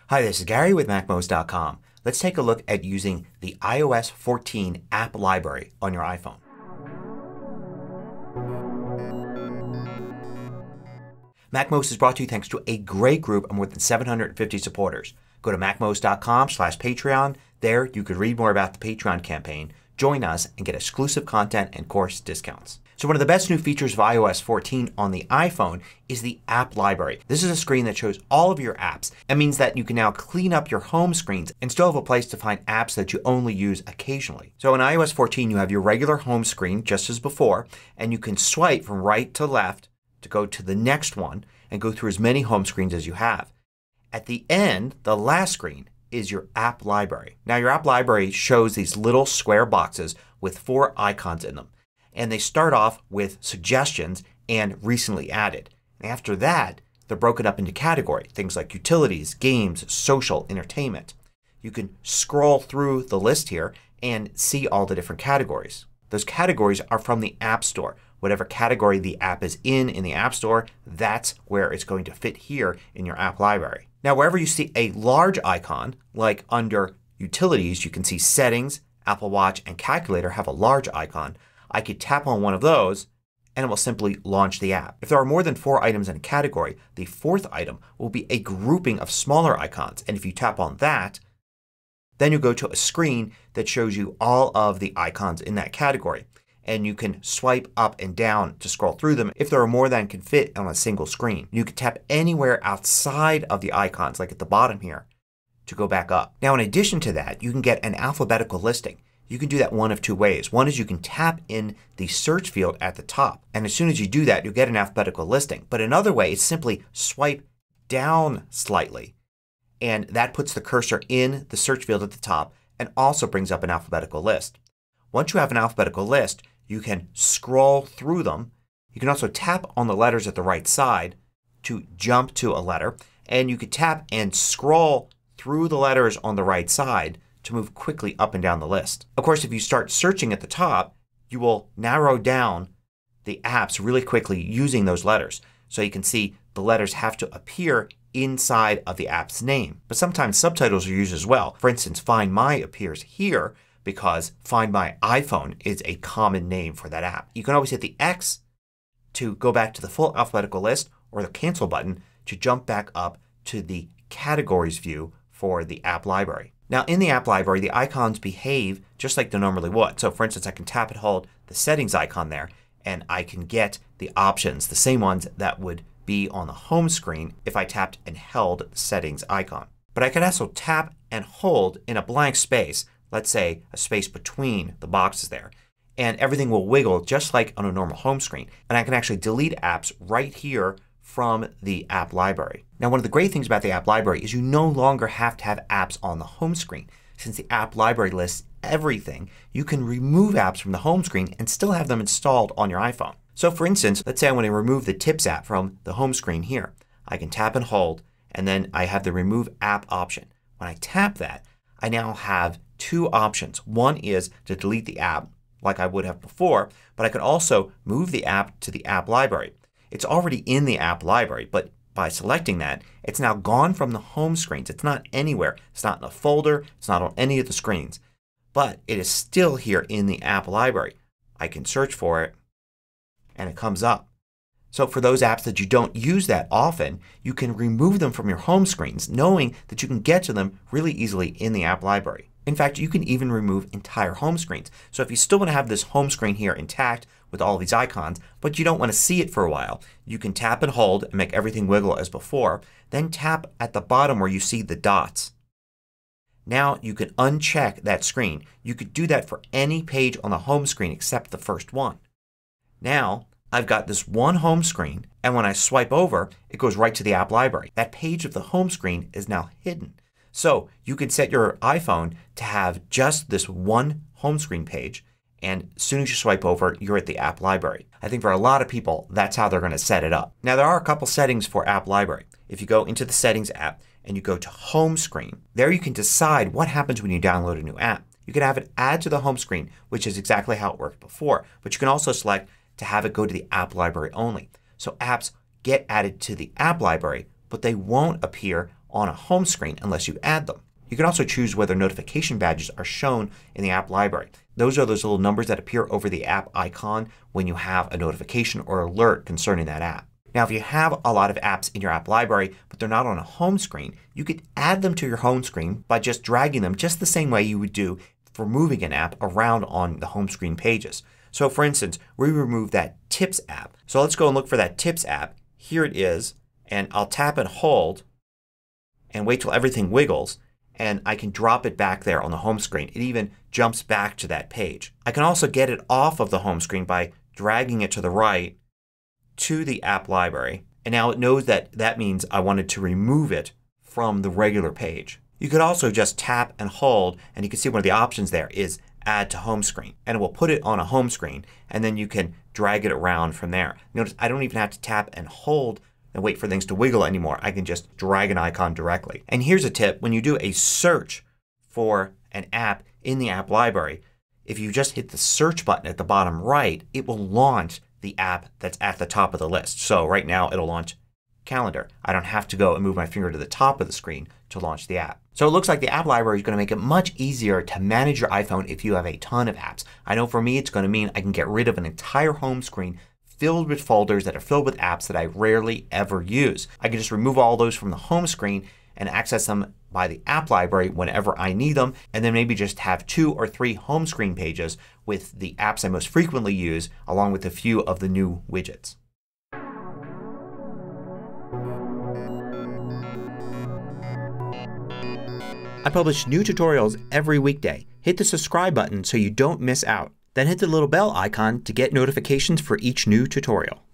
Hi, this is Gary with MACMOST.com. Let's take a look at using the iOS 14 app library on your iPhone. MACMOST is brought to you thanks to a great group of more than 750 supporters. Go to MACMOST.com/Patreon. There you can read more about the Patreon campaign, join us, and get exclusive content and course discounts. So one of the best new features of iOS 14 on the iPhone is the app library. This is a screen that shows all of your apps. It means that you can now clean up your home screens and still have a place to find apps that you only use occasionally. So in iOS 14 you have your regular home screen just as before, and you can swipe from right to left to go to the next one and go through as many home screens as you have. At the end, the last screen, is your app library. Now your app library shows these little square boxes with 4 icons in them. And they start off with suggestions and recently added. And after that they're broken up into categories. Things like utilities, games, social, entertainment. You can scroll through the list here and see all the different categories. Those categories are from the App Store. Whatever category the app is in the App Store, that's where it's going to fit here in your app library. Now wherever you see a large icon, like under Utilities, you can see Settings, Apple Watch, and Calculator have a large icon. I could tap on one of those and it will simply launch the app. If there are more than 4 items in a category, the 4th item will be a grouping of smaller icons. And if you tap on that, then you go to a screen that shows you all of the icons in that category. And you can swipe up and down to scroll through them if there are more than can fit on a single screen. You can tap anywhere outside of the icons, like at the bottom here, to go back up. Now in addition to that, you can get an alphabetical listing. You can do that one of 2 ways. One is you can tap in the search field at the top, and as soon as you do that you'll get an alphabetical listing. But another way is simply swipe down slightly, and that puts the cursor in the search field at the top and also brings up an alphabetical list. Once you have an alphabetical list, you can scroll through them. You can also tap on the letters at the right side to jump to a letter, and you can tap and scroll through the letters on the right side to move quickly up and down the list. Of course, if you start searching at the top, you will narrow down the apps really quickly using those letters. So you can see the letters have to appear inside of the app's name. But sometimes subtitles are used as well. For instance, Find My appears here because Find My iPhone is a common name for that app. You can always hit the X to go back to the full alphabetical list, or the cancel button to jump back up to the categories view for the app library. Now in the app library the icons behave just like they normally would. So for instance I can tap and hold the settings icon there and I can get the options, the same ones that would be on the home screen if I tapped and held the settings icon. But I can also tap and hold in a blank space, let's say a space between the boxes there, and everything will wiggle just like on a normal home screen. And I can actually delete apps right here from the app library. Now one of the great things about the app library is you no longer have to have apps on the home screen. Since the app library lists everything, you can remove apps from the home screen and still have them installed on your iPhone. So for instance, let's say I want to remove the Tips app from the home screen here. I can tap and hold and then I have the Remove App option. When I tap that, I now have 2 options. One is to delete the app like I would have before, but I could also move the app to the app library. It's already in the app library, but by selecting that it's now gone from the home screens. It's not anywhere. It's not in a folder. It's not on any of the screens. But it is still here in the app library. I can search for it and it comes up. So for those apps that you don't use that often, you can remove them from your home screens knowing that you can get to them really easily in the app library. In fact, you can even remove entire home screens. So if you still want to have this home screen here intact with all of these icons, but you don't want to see it for a while, you can tap and hold and make everything wiggle as before. Then tap at the bottom where you see the dots. Now you can uncheck that screen. You could do that for any page on the home screen except the first one. Now I've got this one home screen, and when I swipe over it goes right to the app library. That page of the home screen is now hidden. So you can set your iPhone to have just this one home screen page, and as soon as you swipe over you're at the app library. I think for a lot of people that's how they're going to set it up. Now there are a couple settings for app library. If you go into the Settings app and you go to Home Screen, there you can decide what happens when you download a new app. You can have it add to the home screen, which is exactly how it worked before, but you can also select to have it go to the app library only. So apps get added to the app library, but they won't appear on a home screen unless you add them. You can also choose whether notification badges are shown in the app library. Those are those little numbers that appear over the app icon when you have a notification or alert concerning that app. Now if you have a lot of apps in your app library but they're not on a home screen, you could add them to your home screen by just dragging them just the same way you would do for moving an app around on the home screen pages. So for instance, we removed that Tips app. So let's go and look for that Tips app. Here it is, and I'll tap and hold and wait till everything wiggles, and I can drop it back there on the home screen. It even jumps back to that page. I can also get it off of the home screen by dragging it to the right to the app library, and now it knows that that means I wanted to remove it from the regular page. You could also just tap and hold, and you can see one of the options there is Add to Home Screen, and it will put it on a home screen, and then you can drag it around from there. Notice I don't even have to tap and hold and wait for things to wiggle anymore. I can just drag an icon directly. And here's a tip. When you do a search for an app in the app library, if you just hit the search button at the bottom right, it will launch the app that's at the top of the list. So right now it'll launch Calendar. I don't have to go and move my finger to the top of the screen to launch the app. So it looks like the app library is going to make it much easier to manage your iPhone if you have a ton of apps. I know for me it's going to mean I can get rid of an entire home screen filled with folders that are filled with apps that I rarely ever use. I can just remove all those from the home screen and access them by the app library whenever I need them, and then maybe just have 2 or 3 home screen pages with the apps I most frequently use along with a few of the new widgets. I publish new tutorials every weekday. Hit the subscribe button so you don't miss out. Then hit the little bell icon to get notifications for each new tutorial.